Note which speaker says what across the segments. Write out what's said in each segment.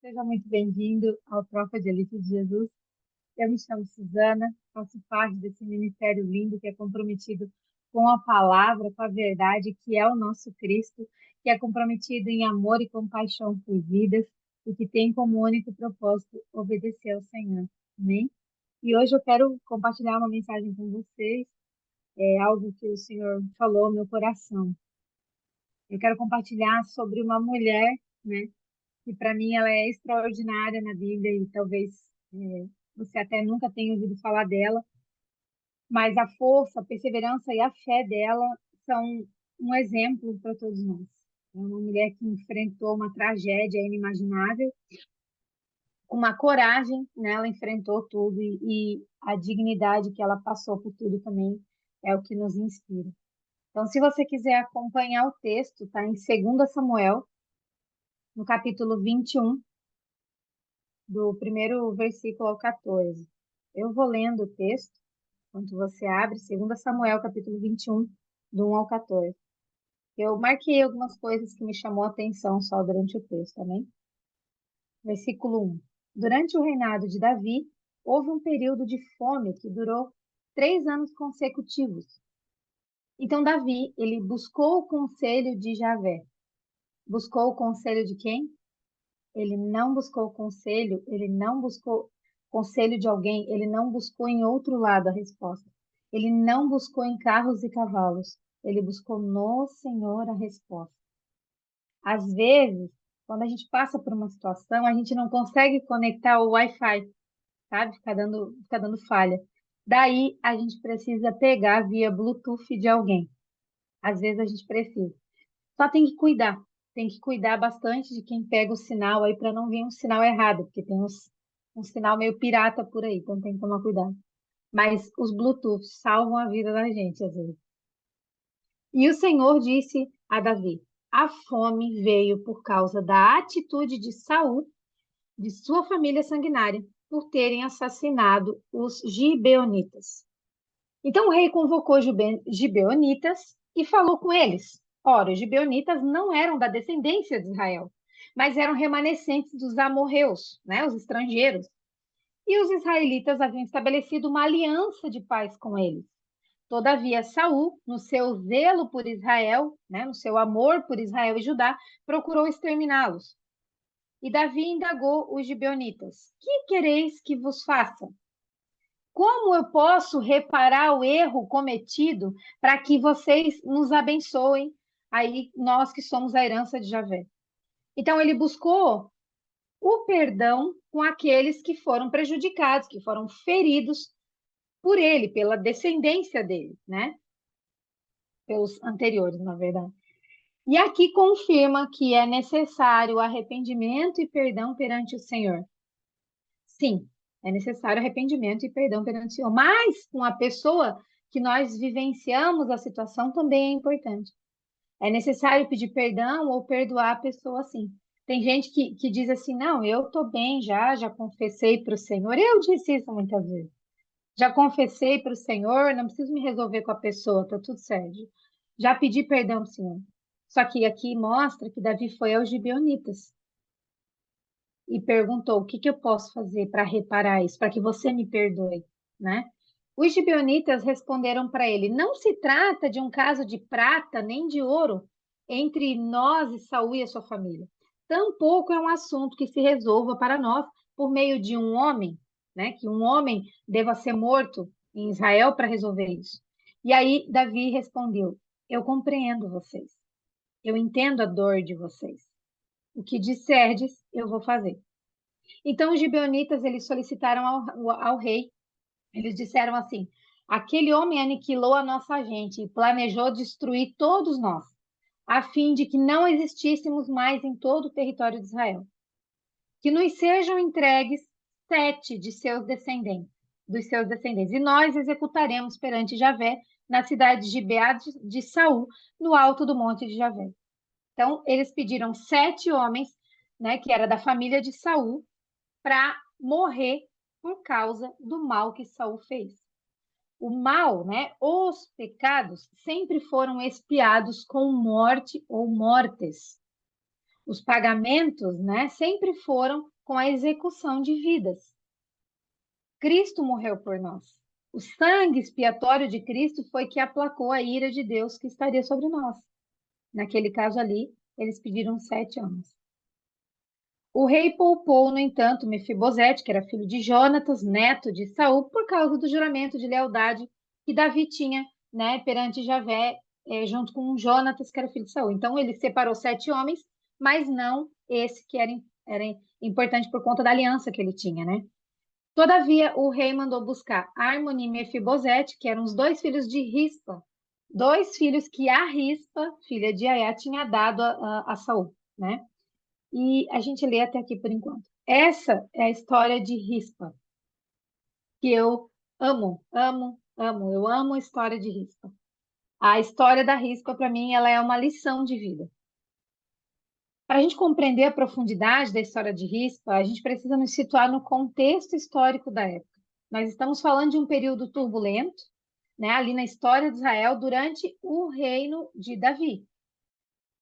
Speaker 1: Seja muito bem-vindo ao Tropa de Elite de Jesus. Eu me chamo Suzana, faço parte desse ministério lindo que é comprometido com a palavra, com a verdade, que é o nosso Cristo, que é comprometido em amor e compaixão por vidas e que tem como único propósito obedecer ao Senhor. Amém? E hoje eu quero compartilhar uma mensagem com vocês, é algo que o Senhor falou ao meu coração. Eu quero compartilhar sobre uma mulher, né? Que para mim ela é extraordinária na Bíblia e talvez você até nunca tenha ouvido falar dela, mas a força, a perseverança e a fé dela são um exemplo para todos nós. É uma mulher que enfrentou uma tragédia inimaginável, com uma coragem, né? Ela enfrentou tudo e a dignidade que ela passou por tudo também é o que nos inspira. Então, se você quiser acompanhar o texto, está em 2 Samuel, no capítulo 21, do primeiro versículo ao 14. Eu vou lendo o texto, enquanto você abre, 2 Samuel, capítulo 21, do 1 ao 14. Eu marquei algumas coisas que me chamou a atenção só durante o texto, amém? Versículo 1. Durante o reinado de Davi, houve um período de fome que durou 3 anos consecutivos. Então Davi, ele buscou o conselho de Javé. Buscou o conselho de quem? Ele não buscou conselho, ele não buscou conselho de alguém, ele não buscou em outro lado a resposta. Ele não buscou em carros e cavalos, ele buscou no Senhor a resposta. Às vezes, quando a gente passa por uma situação, a gente não consegue conectar o Wi-Fi, sabe? Fica dando falha. Daí, a gente precisa pegar via Bluetooth de alguém. Às vezes, a gente precisa. Só tem que cuidar bastante de quem pega o sinal aí para não vir um sinal errado, porque tem um sinal meio pirata por aí, então tem que tomar cuidado. Mas os Bluetooth salvam a vida da gente, às vezes. E o Senhor disse a Davi: a fome veio por causa da atitude de Saul, de sua família sanguinária, por terem assassinado os gibeonitas. Então o rei convocou gibeonitas e falou com eles. Ora, os gibeonitas não eram da descendência de Israel, mas eram remanescentes dos amorreus, né, os estrangeiros. E os israelitas haviam estabelecido uma aliança de paz com eles. Todavia, Saul, no seu zelo por Israel, né, no seu amor por Israel e Judá, procurou exterminá-los. E Davi indagou os gibeonitas: que quereis que vos faça? Como eu posso reparar o erro cometido para que vocês nos abençoem, aí nós que somos a herança de Javé? Então ele buscou o perdão com aqueles que foram prejudicados, que foram feridos por ele, pela descendência dele, né? Pelos anteriores, na verdade. E aqui confirma que é necessário arrependimento e perdão perante o Senhor. Sim, é necessário arrependimento e perdão perante o Senhor. Mas com a pessoa que nós vivenciamos a situação também é importante. É necessário pedir perdão ou perdoar a pessoa assim. Tem gente que diz assim, não, eu estou bem já confessei para o Senhor. Eu disse isso muitas vezes. Já confessei para o Senhor, não preciso me resolver com a pessoa, está tudo certo. Já pedi perdão para o Senhor. Só que aqui mostra que Davi foi aos gibeonitas e perguntou: o que que eu posso fazer para reparar isso, para que você me perdoe, né? Os gibeonitas responderam para ele: não se trata de um caso de prata nem de ouro entre nós e Saul e a sua família. Tampouco é um assunto que se resolva para nós por meio de um homem, né? Que um homem deva ser morto em Israel para resolver isso. E aí Davi respondeu: eu compreendo vocês. Eu entendo a dor de vocês. O que disserdes, eu vou fazer. Então os gibeonitas eles solicitaram ao rei. Eles disseram assim: aquele homem aniquilou a nossa gente e planejou destruir todos nós, a fim de que não existíssemos mais em todo o território de Israel. Que nos sejam entregues 7 de seus descendentes, dos seus descendentes, e nós executaremos perante Javé na cidade de Gibeá de Saul, no alto do monte de Javé. Então, eles pediram 7 homens, né, que era da família de Saul, para morrer por causa do mal que Saul fez. O mal, né, os pecados sempre foram expiados com morte ou mortes. Os pagamentos, né, sempre foram com a execução de vidas. Cristo morreu por nós. O sangue expiatório de Cristo foi que aplacou a ira de Deus que estaria sobre nós. Naquele caso ali, eles pediram 7 anos. O rei poupou, no entanto, Mefibosete, que era filho de Jonatas, neto de Saul, por causa do juramento de lealdade que Davi tinha, né, perante Javé, junto com Jonatas, que era filho de Saul. Então, ele separou 7 homens, mas não esse que era importante por conta da aliança que ele tinha, né? Todavia, o rei mandou buscar Armoni e Mefibosete, que eram os 2 filhos de Rispa, 2 filhos que a Rispa, filha de Aiá, tinha dado a Saul, né? E a gente lê até aqui por enquanto. Essa é a história de Rispa, que eu amo, amo, amo. Eu amo a história de Rispa. A história da Rispa, para mim, ela é uma lição de vida. Para a gente compreender a profundidade da história de Rispa, a gente precisa nos situar no contexto histórico da época. Nós estamos falando de um período turbulento, né, ali na história de Israel, durante o reino de Davi,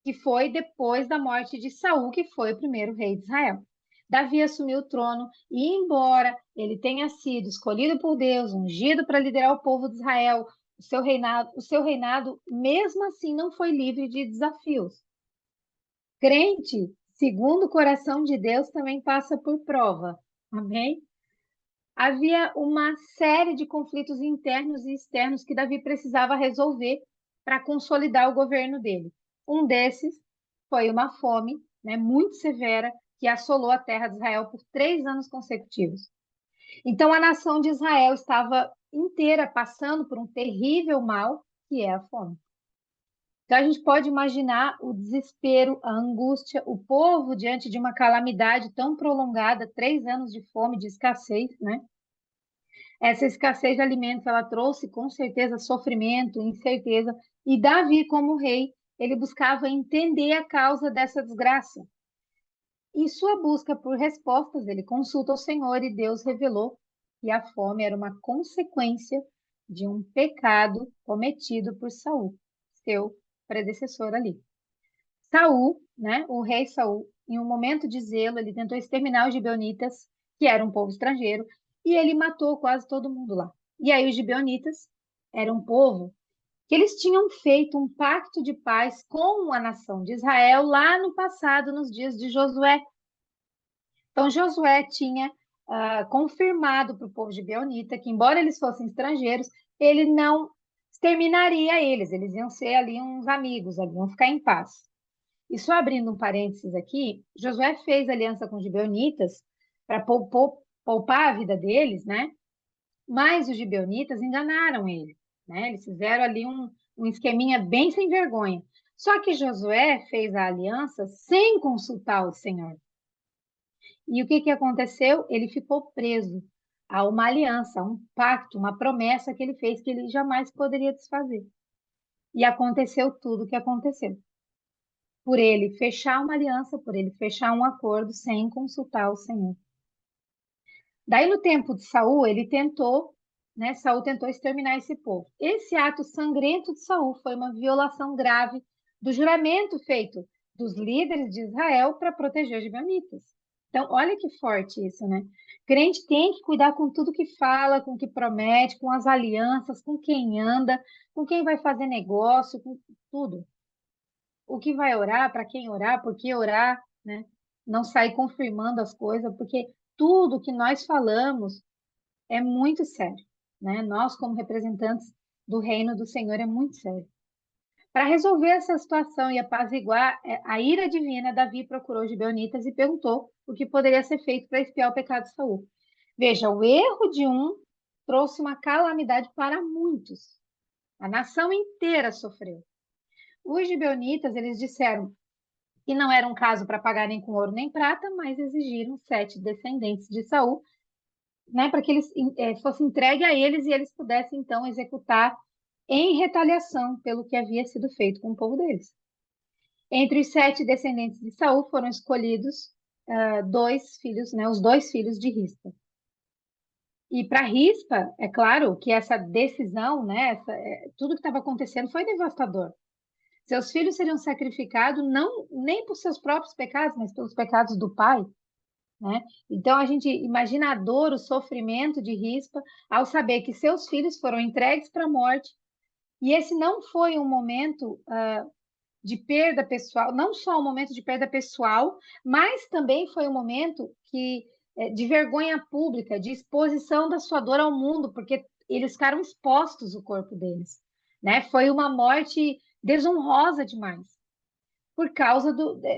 Speaker 1: que foi depois da morte de Saul, que foi o primeiro rei de Israel. Davi assumiu o trono e, embora ele tenha sido escolhido por Deus, ungido para liderar o povo de Israel, o seu reinado, mesmo assim, não foi livre de desafios. Crente, segundo o coração de Deus, também passa por prova. Amém? Havia uma série de conflitos internos e externos que Davi precisava resolver para consolidar o governo dele. Um desses foi uma fome, né, muito severa que assolou a terra de Israel por 3 anos consecutivos. Então, a nação de Israel estava inteira passando por um terrível mal, que é a fome. Então, a gente pode imaginar o desespero, a angústia, o povo diante de uma calamidade tão prolongada, 3 anos de fome, de escassez, né? Essa escassez de alimentos, ela trouxe com certeza sofrimento, incerteza, e Davi, como rei, ele buscava entender a causa dessa desgraça. Em sua busca por respostas, ele consulta o Senhor e Deus revelou que a fome era uma consequência de um pecado cometido por Saul, seu predecessor ali. Saul, né, o rei Saul, em um momento de zelo, ele tentou exterminar os gibeonitas, que era um povo estrangeiro, e ele matou quase todo mundo lá. E aí os gibeonitas eram um povo que eles tinham feito um pacto de paz com a nação de Israel lá no passado, nos dias de Josué. Então Josué tinha confirmado para o povo gibeonita que, embora eles fossem estrangeiros, ele não exterminaria eles, eles iam ser ali uns amigos, ali, iam ficar em paz. E só abrindo um parênteses aqui, Josué fez aliança com os gibeonitas para poupar a vida deles, né? Mas os gibeonitas enganaram ele, né? Eles fizeram ali um esqueminha bem sem vergonha. Só que Josué fez a aliança sem consultar o Senhor. E o que que aconteceu? Ele ficou preso a uma aliança, a um pacto, uma promessa que ele fez que ele jamais poderia desfazer. E aconteceu tudo o que aconteceu por ele fechar uma aliança, por ele fechar um acordo sem consultar o Senhor. Daí no tempo de Saul, ele tentou, né, Saul tentou exterminar esse povo. Esse ato sangrento de Saul foi uma violação grave do juramento feito dos líderes de Israel para proteger os gibeonitas. Então, olha que forte isso, né? Crente tem que cuidar com tudo que fala, com o que promete, com as alianças, com quem anda, com quem vai fazer negócio, com tudo. O que vai orar, para quem orar, por que orar, né? Não sair confirmando as coisas, porque tudo que nós falamos é muito sério, né? Nós, como representantes do reino do Senhor, é muito sério. Para resolver essa situação e apaziguar a ira divina, Davi procurou os gibeonitas e perguntou o que poderia ser feito para expiar o pecado de Saul. Veja, o erro de um trouxe uma calamidade para muitos. A nação inteira sofreu. Os gibeonitas, eles disseram que não era um caso para pagar nem com ouro nem prata, mas exigiram 7 descendentes de Saul, né, para que eles fossem entregues a eles e eles pudessem então executar em retaliação pelo que havia sido feito com o povo deles. Entre os 7 descendentes de Saul foram escolhidos 2 filhos, né, os 2 filhos de Rispa. E para Rispa, é claro que essa decisão, né, tudo que estava acontecendo foi devastador. Seus filhos seriam sacrificados não nem por seus próprios pecados, mas pelos pecados do pai. né? Então, a gente imagina a dor, o sofrimento de Rispa ao saber que seus filhos foram entregues para a morte, e esse não foi um momento de perda pessoal, não só um momento de perda pessoal, mas também foi um momento de vergonha pública, de exposição da sua dor ao mundo, porque eles ficaram expostos o corpo deles, né? Foi uma morte desonrosa demais, por causa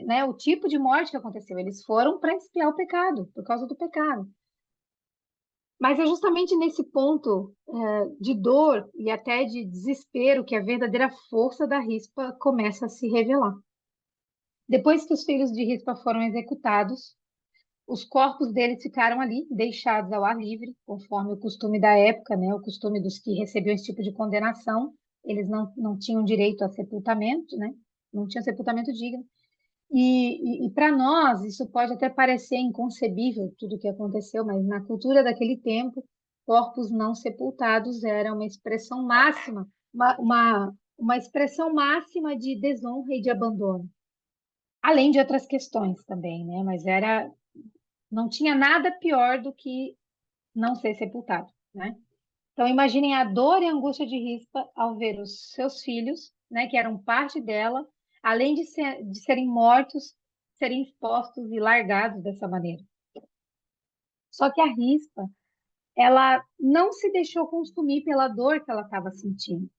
Speaker 1: né, o tipo de morte que aconteceu. Eles foram para expiar o pecado, por causa do pecado. Mas é justamente nesse ponto de dor e até de desespero que a verdadeira força da Rispa começa a se revelar. Depois que os filhos de Rispa foram executados, os corpos deles ficaram ali, deixados ao ar livre, conforme o costume da época, né? O costume dos que recebiam esse tipo de condenação. Eles não tinham direito a sepultamento, né? Não tinham sepultamento digno. E para nós, isso pode até parecer inconcebível, tudo o que aconteceu, mas na cultura daquele tempo, corpos não sepultados era uma expressão máxima, uma expressão máxima de desonra e de abandono. Além de outras questões também, né? Mas não tinha nada pior do que não ser sepultado, né? Então imaginem a dor e a angústia de Rispa ao ver os seus filhos, né, que eram parte dela, além de serem mortos, serem expostos e largados dessa maneira. Só que a Rispa, ela não se deixou consumir pela dor que ela estava sentindo,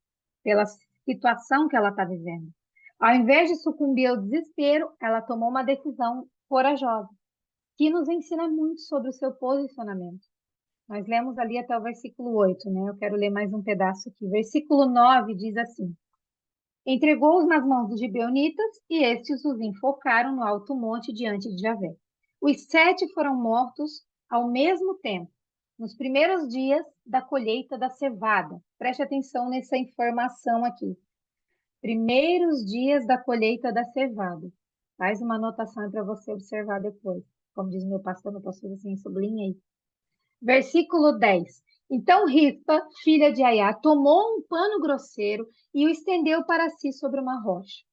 Speaker 1: pela situação que ela está vivendo. Ao invés de sucumbir ao desespero, ela tomou uma decisão corajosa, que nos ensina muito sobre o seu posicionamento. Nós lemos ali até o versículo 8, né? Eu quero ler mais um pedaço aqui. Versículo 9 diz assim: Entregou-os nas mãos dos gibeonitas, e estes os enforcaram no alto monte diante de Javé. Os 7 foram mortos ao mesmo tempo, nos primeiros dias da colheita da cevada. Preste atenção nessa informação aqui. Primeiros dias da colheita da cevada. Faz uma anotação para você observar depois. Como diz meu pastor assim, sublinha aí. Versículo 10. Então Rispa, filha de Aiá, tomou um pano grosseiro e o estendeu para si sobre uma rocha.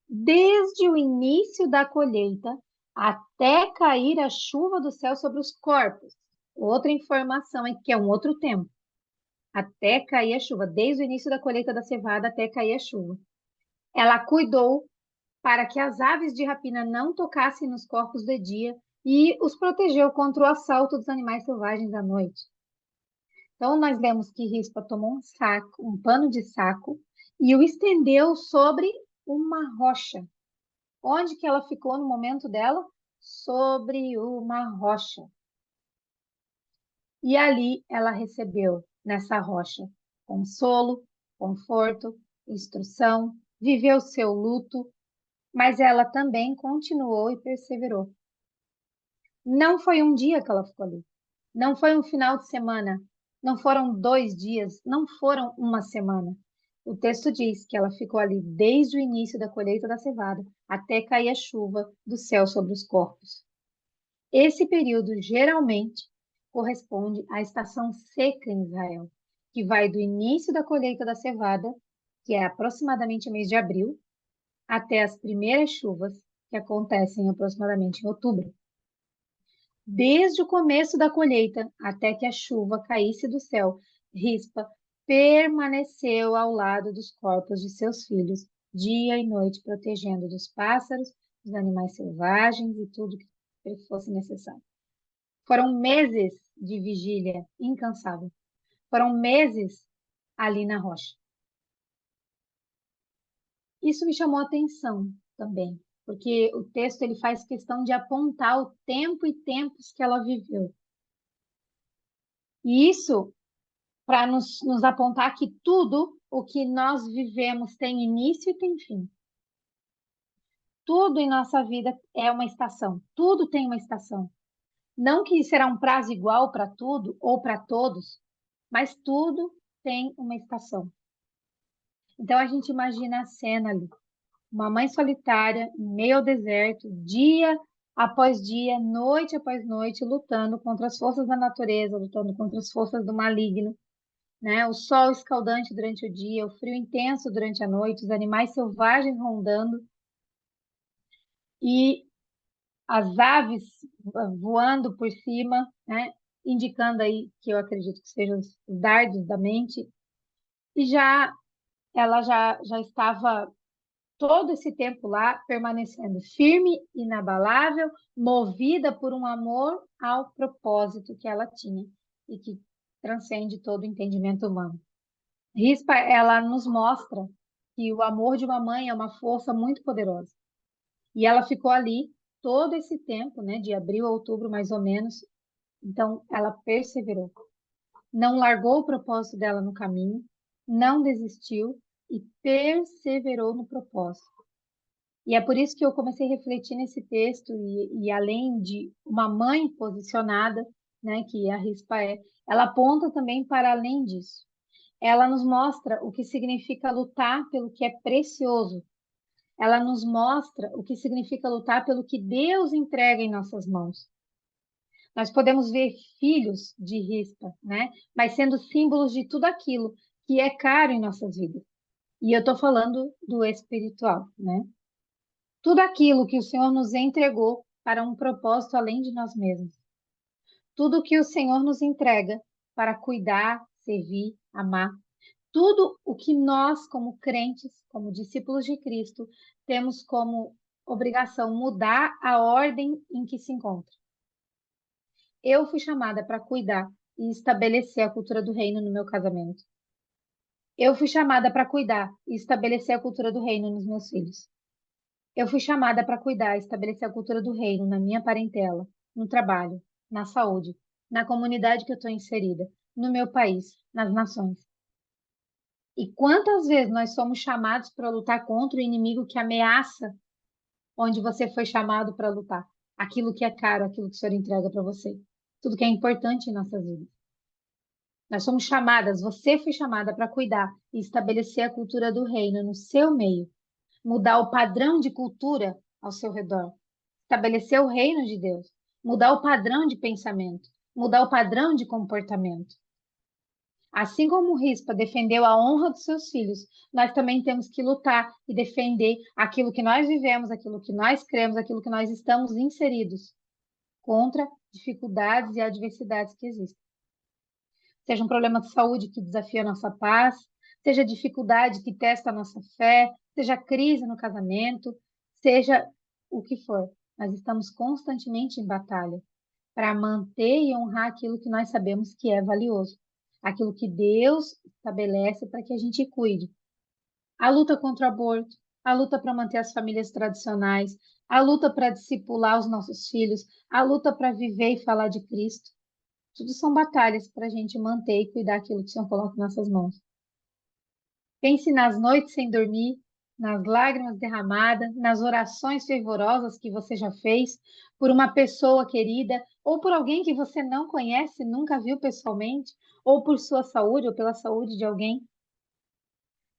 Speaker 1: Desde o início da colheita até cair a chuva do céu sobre os corpos. Outra informação é que é um outro tempo. Até cair a chuva, desde o início da colheita da cevada até cair a chuva. Ela cuidou para que as aves de rapina não tocassem nos corpos de dia e os protegeu contra o assalto dos animais selvagens à noite. Então, nós lemos que Rispa tomou um saco, um pano de saco, e o estendeu sobre uma rocha. Onde que ela ficou no momento dela? Sobre uma rocha. E ali ela recebeu, nessa rocha, consolo, conforto, instrução, viveu seu luto, mas ela também continuou e perseverou. Não foi um dia que ela ficou ali. Não foi um final de semana. Não foram 2 dias. Não foram uma semana. O texto diz que ela ficou ali desde o início da colheita da cevada até cair a chuva do céu sobre os corpos. Esse período geralmente corresponde à estação seca em Israel, que vai do início da colheita da cevada, que é aproximadamente o mês de abril, até as primeiras chuvas, que acontecem aproximadamente em outubro. Desde o começo da colheita até que a chuva caísse do céu, Rispa permaneceu ao lado dos corpos de seus filhos, dia e noite, protegendo dos pássaros, dos animais selvagens e tudo que fosse necessário. Foram meses de vigília incansável. Foram meses ali na rocha. Isso me chamou a atenção também, porque o texto ele faz questão de apontar o tempo e tempos que ela viveu. E isso para nos apontar que tudo o que nós vivemos tem início e tem fim. Tudo em nossa vida é uma estação. Tudo tem uma estação. Não que será um prazo igual para tudo ou para todos, mas tudo tem uma estação. Então a gente imagina a cena ali. Uma mãe solitária, em meio ao deserto, dia após dia, noite após noite, lutando contra as forças da natureza, lutando contra as forças do maligno, né? O sol escaldante durante o dia, o frio intenso durante a noite, os animais selvagens rondando e as aves voando por cima, né? Indicando aí que eu acredito que sejam os dardos da mente. E ela já estava todo esse tempo lá, permanecendo firme, inabalável, movida por um amor ao propósito que ela tinha e que transcende todo o entendimento humano. Rispa, ela nos mostra que o amor de uma mãe é uma força muito poderosa. E ela ficou ali todo esse tempo, né, de abril a outubro mais ou menos. Então, ela perseverou, não largou o propósito dela no caminho, não desistiu e perseverou no propósito. E é por isso que eu comecei a refletir nesse texto, e além de uma mãe posicionada, né, que a Rispa é, ela aponta também para além disso. Ela nos mostra o que significa lutar pelo que é precioso. Ela nos mostra o que significa lutar pelo que Deus entrega em nossas mãos. Nós podemos ver filhos de Rispa, né, mas sendo símbolos de tudo aquilo que é caro em nossas vidas. E eu estou falando do espiritual, né? Tudo aquilo que o Senhor nos entregou para um propósito além de nós mesmos. Tudo que o Senhor nos entrega para cuidar, servir, amar. Tudo o que nós, como crentes, como discípulos de Cristo, temos como obrigação mudar a ordem em que se encontra. Eu fui chamada para cuidar e estabelecer a cultura do reino no meu casamento. Eu fui chamada para cuidar e estabelecer a cultura do reino nos meus filhos. Eu fui chamada para cuidar e estabelecer a cultura do reino na minha parentela, no trabalho, na saúde, na comunidade que eu estou inserida, no meu país, nas nações. E quantas vezes nós somos chamados para lutar contra o inimigo que ameaça onde você foi chamado para lutar? Aquilo que é caro, aquilo que o Senhor entrega para você. Tudo que é importante em nossas vidas. Nós somos chamadas, você foi chamada para cuidar e estabelecer a cultura do reino no seu meio, mudar o padrão de cultura ao seu redor, estabelecer o reino de Deus, mudar o padrão de pensamento, mudar o padrão de comportamento. Assim como Rispa defendeu a honra dos seus filhos, nós também temos que lutar e defender aquilo que nós vivemos, aquilo que nós cremos, aquilo que nós estamos inseridos contra dificuldades e adversidades que existem. Seja um problema de saúde que desafia a nossa paz, seja dificuldade que testa a nossa fé, seja crise no casamento, seja o que for. Nós estamos constantemente em batalha para manter e honrar aquilo que nós sabemos que é valioso, aquilo que Deus estabelece para que a gente cuide. A luta contra o aborto, a luta para manter as famílias tradicionais, a luta para discipular os nossos filhos, a luta para viver e falar de Cristo. Tudo são batalhas para a gente manter e cuidar daquilo que o Senhor coloca em nossas mãos. Pense nas noites sem dormir, nas lágrimas derramadas, nas orações fervorosas que você já fez por uma pessoa querida, ou por alguém que você não conhece, nunca viu pessoalmente, ou por sua saúde, ou pela saúde de alguém.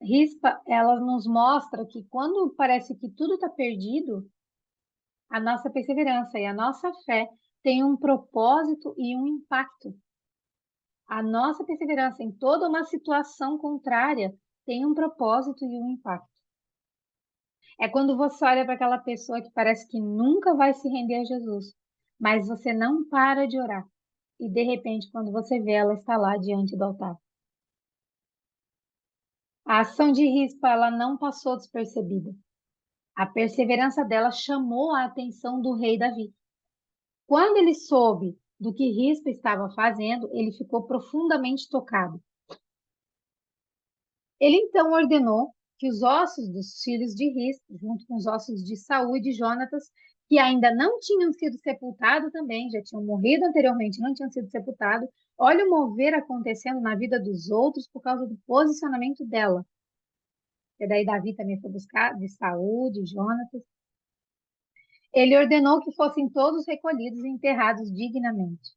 Speaker 1: Rispa, ela nos mostra que quando parece que tudo está perdido, a nossa perseverança e a nossa fé têm um propósito e um impacto. A nossa perseverança em toda uma situação contrária tem um propósito e um impacto. É quando você olha para aquela pessoa que parece que nunca vai se render a Jesus, mas você não para de orar. E de repente, quando você vê, ela está lá diante do altar. A ação de Rispa, ela não passou despercebida. A perseverança dela chamou a atenção do rei Davi. Quando ele soube do que Rispa estava fazendo, ele ficou profundamente tocado. Ele então ordenou que os ossos dos filhos de Rispa, junto com os ossos de Saul e de Jonatas, que ainda não tinham sido sepultados também, já tinham morrido anteriormente, não tinham sido sepultados, olha o mover acontecendo na vida dos outros por causa do posicionamento dela. E daí Davi também foi buscar de Saul, de Jonatas. Ele ordenou que fossem todos recolhidos e enterrados dignamente.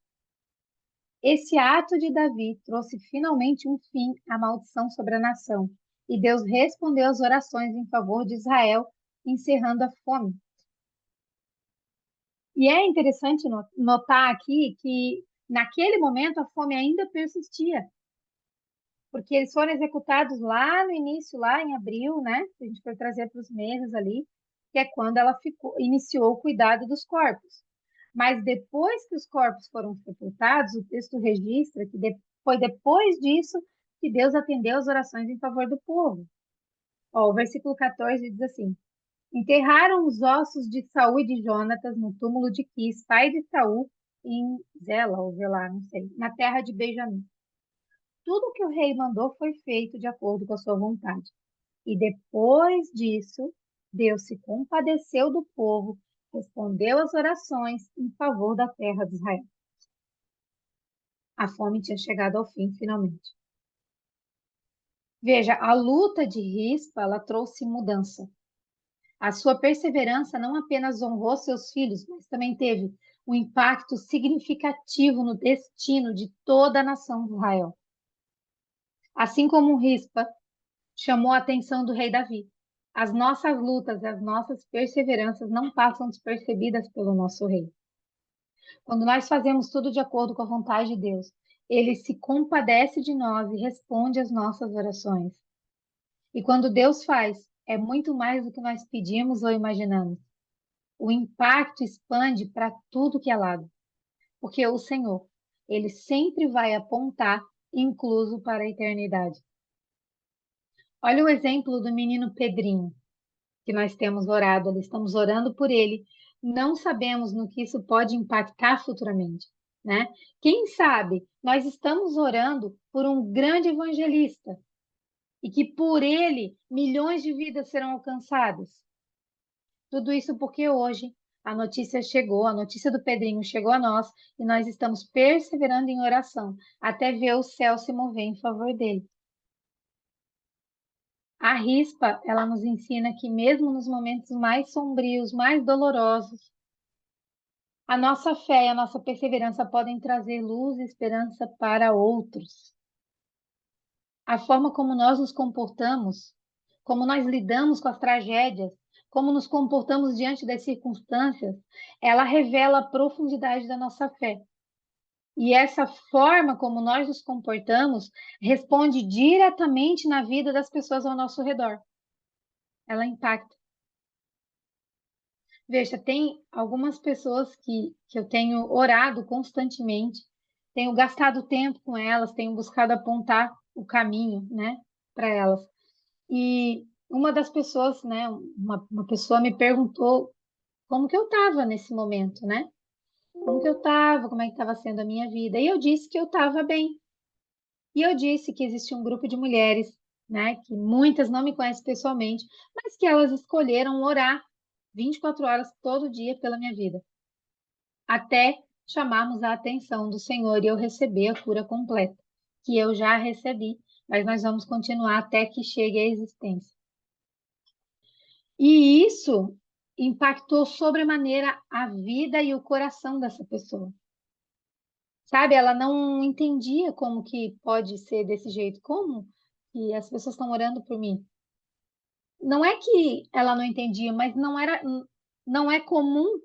Speaker 1: Esse ato de Davi trouxe finalmente um fim à maldição sobre a nação, e Deus respondeu às orações em favor de Israel, encerrando a fome. E é interessante notar aqui que, naquele momento, a fome ainda persistia, porque eles foram executados lá no início, lá em abril, né? Se a gente for trazer para os meses ali, que é quando ela iniciou o cuidado dos corpos. Mas depois que os corpos foram sepultados, o texto registra que foi depois disso que Deus atendeu as orações em favor do povo. Ó, o versículo 14 diz assim: enterraram os ossos de Saul e de Jonatas no túmulo de Quis, pai de Saul, em Zela, ou Zelá, não sei, na terra de Benjamim. Tudo o que o rei mandou foi feito de acordo com a sua vontade. E depois disso, Deus se compadeceu do povo, respondeu às orações em favor da terra de Israel. A fome tinha chegado ao fim, finalmente. Veja, a luta de Rispa, ela trouxe mudança. A sua perseverança não apenas honrou seus filhos, mas também teve um impacto significativo no destino de toda a nação de Israel. Assim como Rispa chamou a atenção do rei Davi, as nossas lutas e as nossas perseveranças não passam despercebidas pelo nosso rei. Quando nós fazemos tudo de acordo com a vontade de Deus, ele se compadece de nós e responde às nossas orações. E quando Deus faz, é muito mais do que nós pedimos ou imaginamos. O impacto expande para tudo que é lado, porque o Senhor, ele sempre vai apontar, incluso para a eternidade. Olha o exemplo do menino Pedrinho, que nós temos orado, ali, estamos orando por ele, não sabemos no que isso pode impactar futuramente, né? Quem sabe nós estamos orando por um grande evangelista e que por ele milhões de vidas serão alcançadas. Tudo isso porque hoje a notícia chegou, a notícia do Pedrinho chegou a nós e nós estamos perseverando em oração até ver o céu se mover em favor dele. A rispa, ela nos ensina que mesmo nos momentos mais sombrios, mais dolorosos, a nossa fé e a nossa perseverança podem trazer luz e esperança para outros. A forma como nós nos comportamos, como nós lidamos com as tragédias, como nos comportamos diante das circunstâncias, ela revela a profundidade da nossa fé. E essa forma como nós nos comportamos responde diretamente na vida das pessoas ao nosso redor. Ela impacta. Veja, tem algumas pessoas que eu tenho orado constantemente, tenho gastado tempo com elas, tenho buscado apontar o caminho, né, para elas. E uma das pessoas, né, uma pessoa me perguntou como que eu estava nesse momento, né? Como que eu estava, como é que estava sendo a minha vida. E eu disse que eu estava bem. E eu disse que existia um grupo de mulheres, né, que muitas não me conhecem pessoalmente, mas que elas escolheram orar 24 horas todo dia pela minha vida, até chamarmos a atenção do Senhor e eu receber a cura completa, que eu já recebi, mas nós vamos continuar até que chegue à existência. E isso impactou sobremaneira a vida e o coração dessa pessoa. Sabe, ela não entendia como que pode ser desse jeito, como que as pessoas estão orando por mim. Não é que ela não entendia, mas não é comum,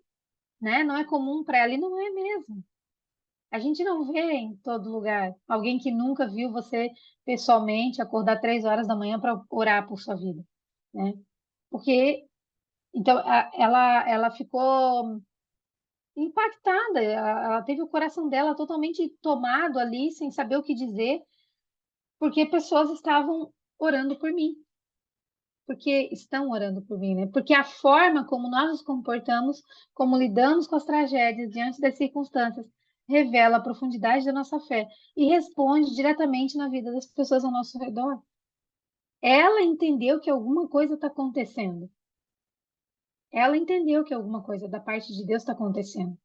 Speaker 1: né? Não é comum para ela e não é mesmo. A gente não vê em todo lugar alguém que nunca viu você pessoalmente acordar 3 horas da manhã para orar por sua vida, né? Porque então ela ficou impactada, ela teve o coração dela totalmente tomado ali, sem saber o que dizer, porque pessoas estavam orando por mim, porque estão orando por mim, né? Porque a forma como nós nos comportamos, como lidamos com as tragédias diante das circunstâncias, revela a profundidade da nossa fé e responde diretamente na vida das pessoas ao nosso redor. Ela entendeu que alguma coisa está acontecendo. Ela entendeu que alguma coisa da parte de Deus está acontecendo.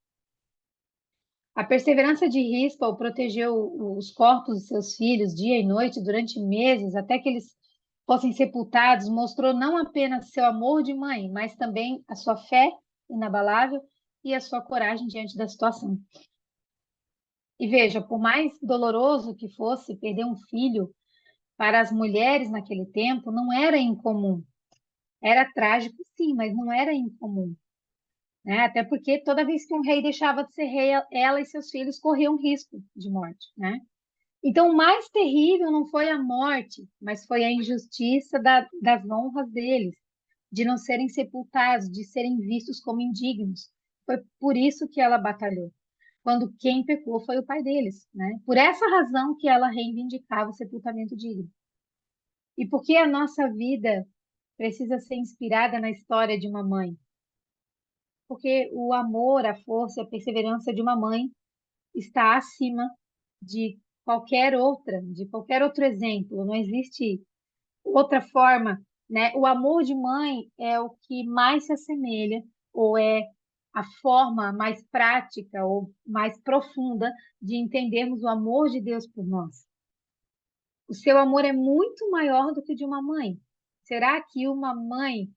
Speaker 1: A perseverança de Rispa o protegeu os corpos de seus filhos dia e noite durante meses, até que eles fossem sepultados, mostrou não apenas seu amor de mãe, mas também a sua fé inabalável e a sua coragem diante da situação. E veja, por mais doloroso que fosse perder um filho, para as mulheres naquele tempo não era incomum. Era trágico, sim, mas não era incomum, né? Até porque toda vez que um rei deixava de ser rei, ela e seus filhos corriam risco de morte, né? Então, o mais terrível não foi a morte, mas foi a injustiça das honras deles, de não serem sepultados, de serem vistos como indignos, Foi por isso que ela batalhou. Quando quem pecou foi o pai deles, né? Por essa razão que ela reivindicava o sepultamento digno. E por que a nossa vida precisa ser inspirada na história de uma mãe? Porque o amor, a força e a perseverança de uma mãe está acima de de qualquer outro exemplo. Não existe outra forma, né? O amor de mãe é o que mais se assemelha, ou é a forma mais prática ou mais profunda de entendermos o amor de Deus por nós. O seu amor é muito maior do que o de uma mãe. Será que uma mãe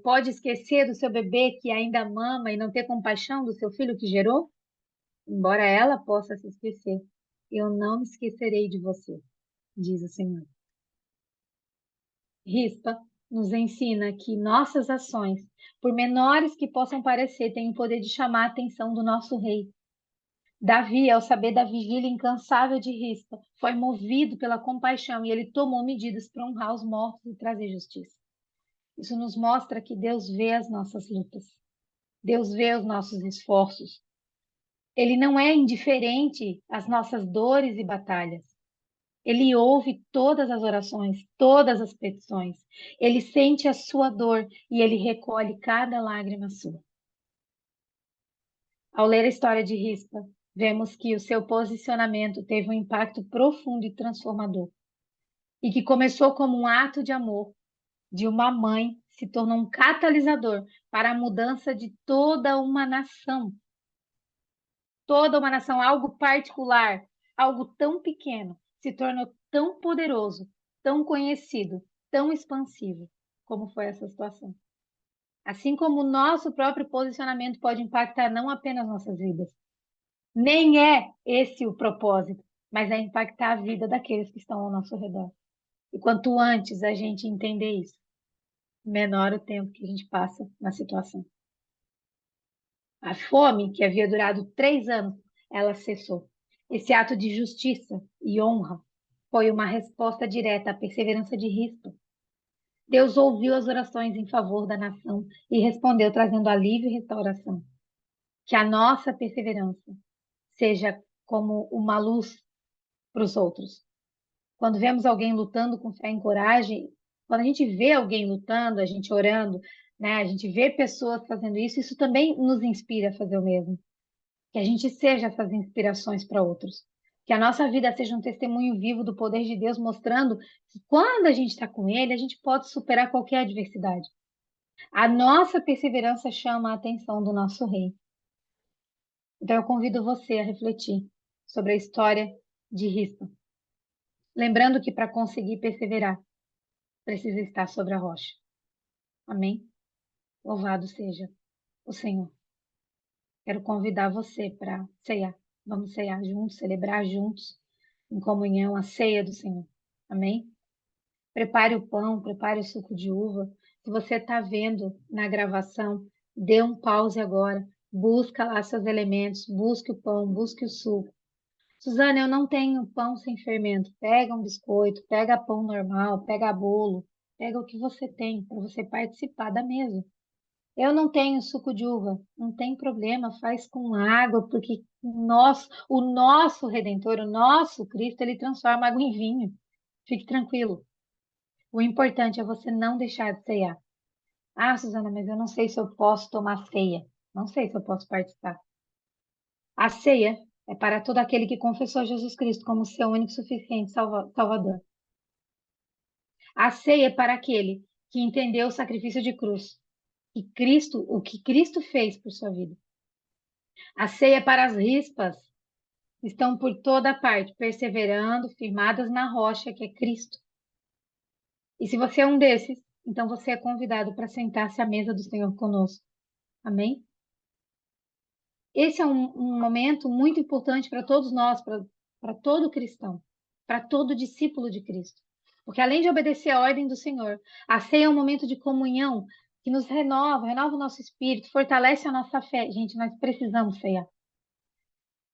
Speaker 1: pode esquecer do seu bebê que ainda mama e não ter compaixão do seu filho que gerou? Embora ela possa se esquecer, eu não me esquecerei de você, diz o Senhor. Rispa nos ensina que nossas ações, por menores que possam parecer, têm o poder de chamar a atenção do nosso rei. Davi, ao saber da vigília incansável de Rispa, foi movido pela compaixão e ele tomou medidas para honrar os mortos e trazer justiça. Isso nos mostra que Deus vê as nossas lutas. Deus vê os nossos esforços. Ele não é indiferente às nossas dores e batalhas. Ele ouve todas as orações, todas as petições. Ele sente a sua dor e ele recolhe cada lágrima sua. Ao ler a história de Rispa, vemos que o seu posicionamento teve um impacto profundo e transformador. E que começou como um ato de amor de uma mãe, se tornou um catalisador para a mudança de toda uma nação. Toda uma nação, algo particular, algo tão pequeno, se tornou tão poderoso, tão conhecido, tão expansivo, como foi essa situação. Assim como o nosso próprio posicionamento pode impactar não apenas nossas vidas, nem é esse o propósito, mas é impactar a vida daqueles que estão ao nosso redor. E quanto antes a gente entender isso, menor o tempo que a gente passa na situação. A fome, que havia durado 3 anos, ela cessou. Esse ato de justiça e honra foi uma resposta direta à perseverança de Rispa. Deus ouviu as orações em favor da nação e respondeu trazendo alívio e restauração. Que a nossa perseverança seja como uma luz para os outros. Quando vemos alguém lutando com fé e coragem, quando a gente vê alguém lutando, a gente orando, né, a gente vê pessoas fazendo isso, isso também nos inspira a fazer o mesmo. Que a gente seja essas inspirações para outros. Que a nossa vida seja um testemunho vivo do poder de Deus, mostrando que quando a gente está com Ele, a gente pode superar qualquer adversidade. A nossa perseverança chama a atenção do nosso Rei. Então eu convido você a refletir sobre a história de Rispa. Lembrando que para conseguir perseverar, precisa estar sobre a rocha. Amém? Louvado seja o Senhor. Quero convidar você para ceiar. Vamos ceiar juntos, celebrar juntos, em comunhão, a ceia do Senhor. Amém? Prepare o pão, prepare o suco de uva. Se você está vendo na gravação, dê um pause agora. Busca lá seus elementos, busque o pão, busque o suco. Suzana, eu não tenho pão sem fermento. Pega um biscoito, pega pão normal, pega bolo, pega o que você tem para você participar da mesa. Eu não tenho suco de uva, não tem problema, faz com água, porque o nosso Redentor, o nosso Cristo, ele transforma água em vinho. Fique tranquilo. O importante é você não deixar de ceiar. Ah, Suzana, mas eu não sei se eu posso tomar ceia. Não sei se eu posso participar. A ceia é para todo aquele que confessou Jesus Cristo como seu único e suficiente Salvador. A ceia é para aquele que entendeu o sacrifício de cruz. O que Cristo fez por sua vida. A ceia é para as rispas que estão por toda parte, perseverando, firmadas na rocha que é Cristo. E se você é um desses, então você é convidado para sentar-se à mesa do Senhor conosco. Amém? Esse é um momento muito importante para todos nós, para todo cristão, para todo discípulo de Cristo. Porque além de obedecer à ordem do Senhor, a ceia é um momento de comunhão que nos renova o nosso espírito, fortalece a nossa fé. Gente, nós precisamos ceiar.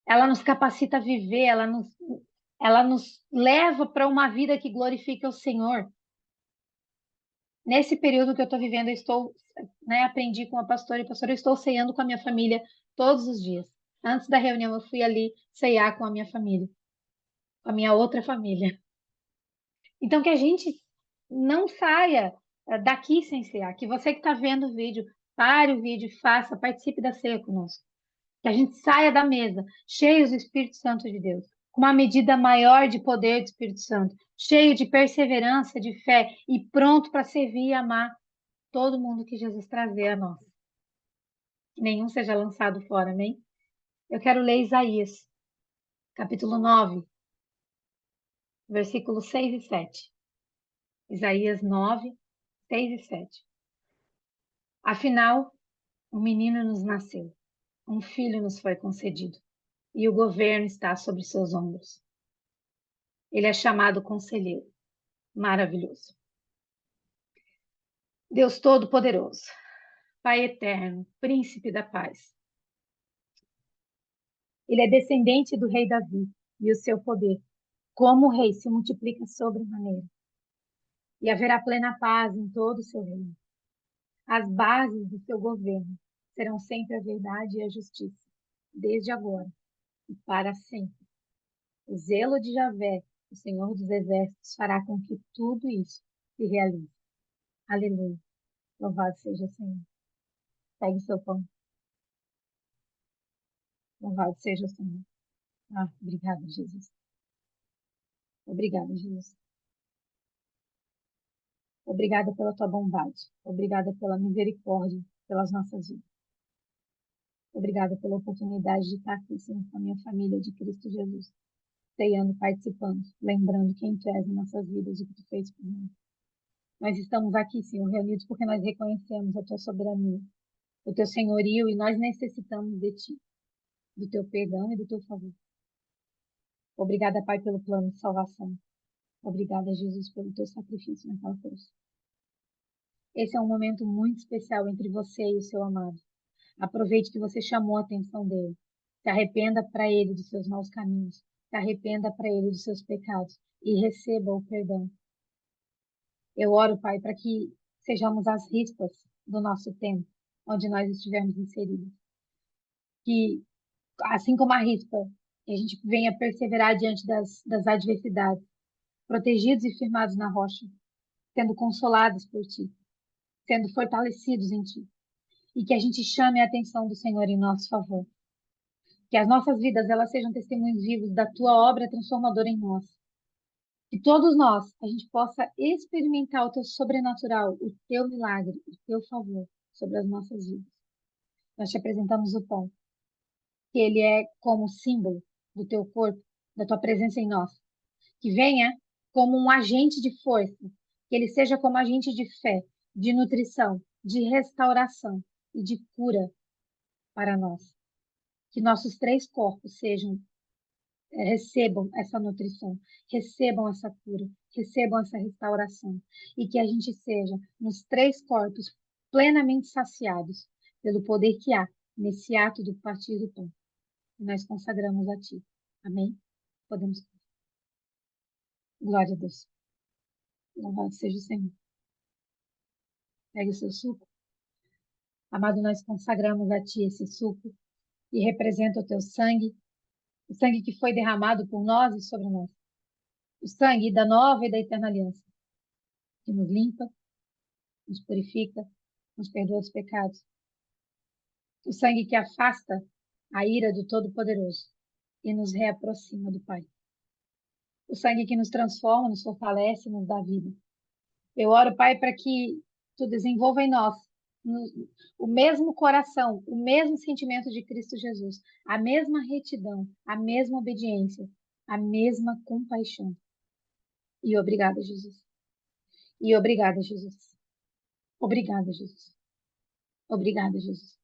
Speaker 1: Ela nos capacita a viver, ela nos leva para uma vida que glorifica o Senhor. Nesse período que eu estou vivendo, eu estou, né, aprendi com a pastora e pastora, eu estou ceando com a minha família todos os dias. Antes da reunião, eu fui ali ceiar com a minha família, com a minha outra família. Então, que a gente não saia daqui sem cear. Que você que está vendo o vídeo, pare o vídeo, faça, participe da ceia conosco. Que a gente saia da mesa cheios do Espírito Santo de Deus, com uma medida maior de poder do Espírito Santo, cheio de perseverança, de fé e pronto para servir e amar todo mundo que Jesus trazer a nós. Que nenhum seja lançado fora, amém? Eu quero ler Isaías, capítulo 9, versículos 6 e 7. Isaías 9, 6 e 7. Afinal, um menino nos nasceu, um filho nos foi concedido, e o governo está sobre seus ombros. Ele é chamado Conselheiro, Maravilhoso, Deus Todo-Poderoso, Pai Eterno, Príncipe da Paz. Ele é descendente do rei Davi, e o seu poder, como rei, se multiplica sobremaneira. E haverá plena paz em todo o seu reino. As bases do seu governo serão sempre a verdade e a justiça, desde agora e para sempre. O zelo de Javé, o Senhor dos Exércitos, fará com que tudo isso se realize. Aleluia. Louvado seja o Senhor. Pegue seu pão. Louvado seja o Senhor. Ah, obrigada, Jesus. Obrigada, Jesus. Obrigada pela tua bondade. Obrigada pela misericórdia pelas nossas vidas. Obrigada pela oportunidade de estar aqui, Senhor, com a minha família de Cristo Jesus, ceando, participando, lembrando quem tu és em nossas vidas e o que tu fez por nós. Nós estamos aqui, Senhor, reunidos porque nós reconhecemos a tua soberania, o teu senhorio e nós necessitamos de ti, do teu perdão e do teu favor. Obrigada, Pai, pelo plano de salvação. Obrigada, Jesus, pelo teu sacrifício naquela cruz. Esse é um momento muito especial entre você e o seu amado. Aproveite que você chamou a atenção dele. Se arrependa para ele dos seus maus caminhos. Se arrependa para ele dos seus pecados e receba o perdão. Eu oro, Pai, para que sejamos as rispas do nosso tempo, onde nós estivermos inseridos. Que, assim como a rispa, que a gente venha perseverar diante das adversidades, protegidos e firmados na rocha, sendo consolados por Ti, sendo fortalecidos em Ti. E que a gente chame a atenção do Senhor em nosso favor. Que as nossas vidas elas sejam testemunhos vivos da tua obra transformadora em nós. Que todos nós a gente possa experimentar o teu sobrenatural, o teu milagre, o teu favor sobre as nossas vidas. Nós te apresentamos o pão, que ele é como símbolo do teu corpo, da tua presença em nós. Que venha como um agente de força, que ele seja como agente de fé, de nutrição, de restauração e de cura para nós. Que nossos três corpos recebam essa nutrição, recebam essa cura, recebam essa restauração e que a gente seja nos três corpos plenamente saciados pelo poder que há nesse ato do partir do pão. E nós consagramos a Ti. Amém? Podemos. Glória a Deus. Louvado seja o Senhor. Pegue o seu suco. Amado, nós consagramos a Ti esse suco e representa o Teu sangue, o sangue que foi derramado por nós e sobre nós. O sangue da nova e da eterna aliança, que nos limpa, nos purifica, nos perdoa os pecados. O sangue que afasta a ira do Todo-Poderoso e nos reaproxima do Pai. O sangue que nos transforma, nos fortalece e nos dá vida. Eu oro, Pai, para que Tu desenvolva em nós o mesmo coração, o mesmo sentimento de Cristo Jesus, a mesma retidão, a mesma obediência, a mesma compaixão. E obrigada, Jesus. E obrigada, Jesus. Obrigada, Jesus. Obrigada, Jesus.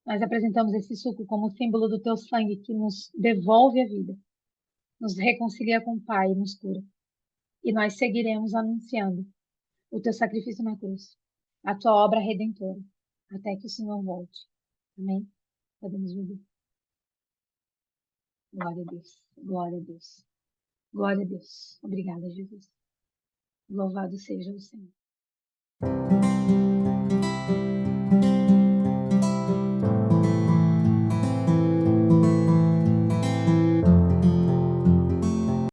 Speaker 1: Nós apresentamos esse suco como símbolo do teu sangue que nos devolve a vida, nos reconcilia com o Pai e nos cura. E nós seguiremos anunciando o teu sacrifício na cruz, a tua obra redentora, até que o Senhor volte. Amém? Podemos viver. Glória a Deus. Glória a Deus. Glória a Deus. Obrigada, Jesus. Louvado seja o Senhor.